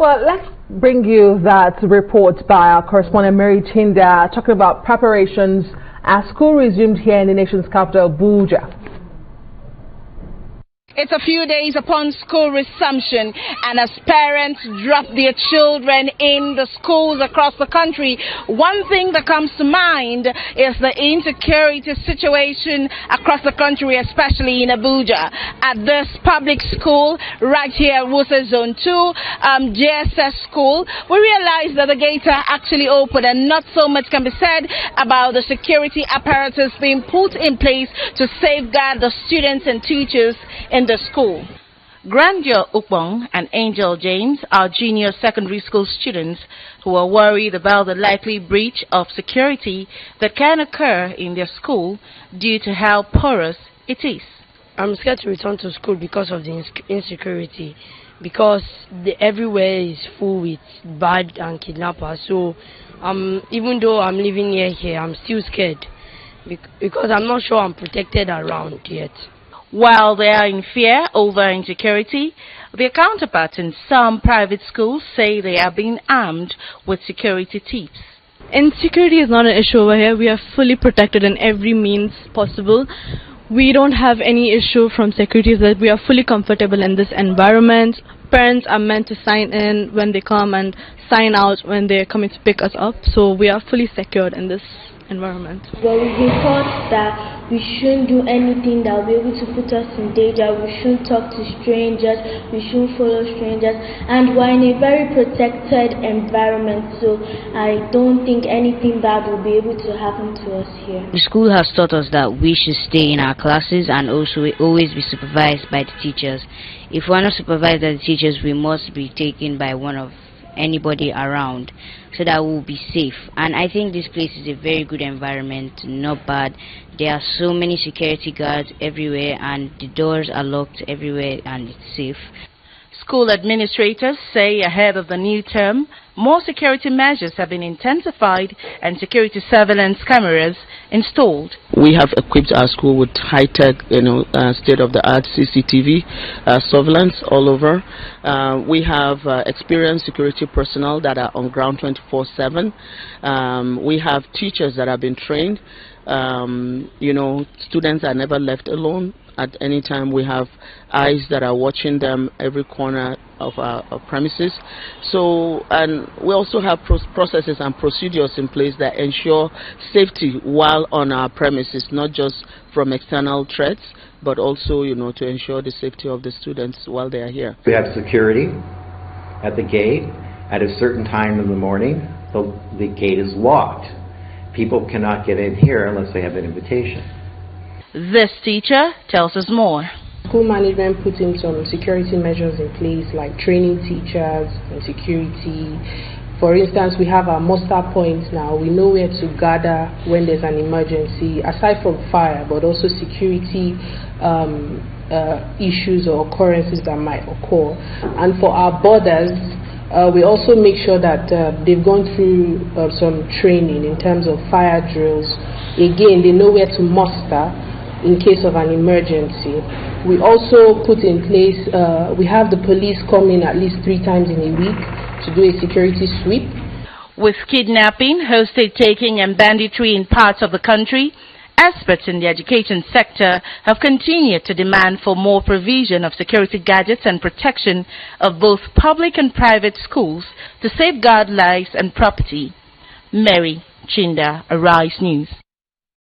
Well, let's bring you that report by our correspondent Mary Chinda, talking about preparations as school resumed here in the nation's capital, Abuja. It's a few days upon school resumption, and as parents drop their children in the schools across the country, one thing that comes to mind is the insecurity situation across the country, especially in Abuja. At this public school right here at Wusa Zone 2, JSS school, we realized that the gates are actually open, and not so much can be said about the security apparatus being put in place to safeguard the students and teachers in the school. Grandeur Ukbong and Angel James are junior secondary school students who are worried about the likely breach of security that can occur in their school due to how porous it is. I'm scared to return to school because of the insecurity, because everywhere is full with bad and kidnappers. So even though I'm living near here, I'm still scared because I'm not sure I'm protected around yet. While they are in fear over insecurity, their counterparts in some private schools say they are being armed with security tips. Insecurity is not an issue over here. We are fully protected in every means possible. We don't have any issue from security, that we are fully comfortable in this environment. Parents are meant to sign in when they come and sign out when they're coming to pick us up. So we are fully secured in this environment. But we've been taught that we shouldn't do anything that will be able to put us in danger. We shouldn't talk to strangers. We shouldn't follow strangers. And we're in a very protected environment, so I don't think anything bad will be able to happen to us here. The school has taught us that we should stay in our classes and also always be supervised by the teachers. If we're not supervised by the teachers, we must be taken by one of anybody around so that we'll be safe. And I think this place is a very good environment, not bad. There are so many security guards everywhere and the doors are locked everywhere and it's safe. School administrators say ahead of the new term, more security measures have been intensified and security surveillance cameras installed. We have equipped our school with high-tech, state-of-the-art CCTV surveillance all over. We have experienced security personnel that are on ground 24/7. We have teachers that have been trained. Students are never left alone. At any time, we have eyes that are watching them every corner of our premises. So, and we also have processes and procedures in place that ensure safety while on our premises, not just from external threats, but also, to ensure the safety of the students while they are here. We have security at the gate. At a certain time in the morning, the gate is locked. People cannot get in here unless they have an invitation. This teacher tells us more. School management put in some security measures in place, like training teachers and security. For instance, we have our muster points now. We know where to gather when there's an emergency, aside from fire, but also security issues or occurrences that might occur. And for our borders, we also make sure that they've gone through some training in terms of fire drills. Again, they know where to muster in case of an emergency. We also put in place, we have the police come in at least 3 times in a week to do a security sweep. With kidnapping, hostage-taking and banditry in parts of the country, experts in the education sector have continued to demand for more provision of security gadgets and protection of both public and private schools to safeguard lives and property. Mary Chinda, Arise News.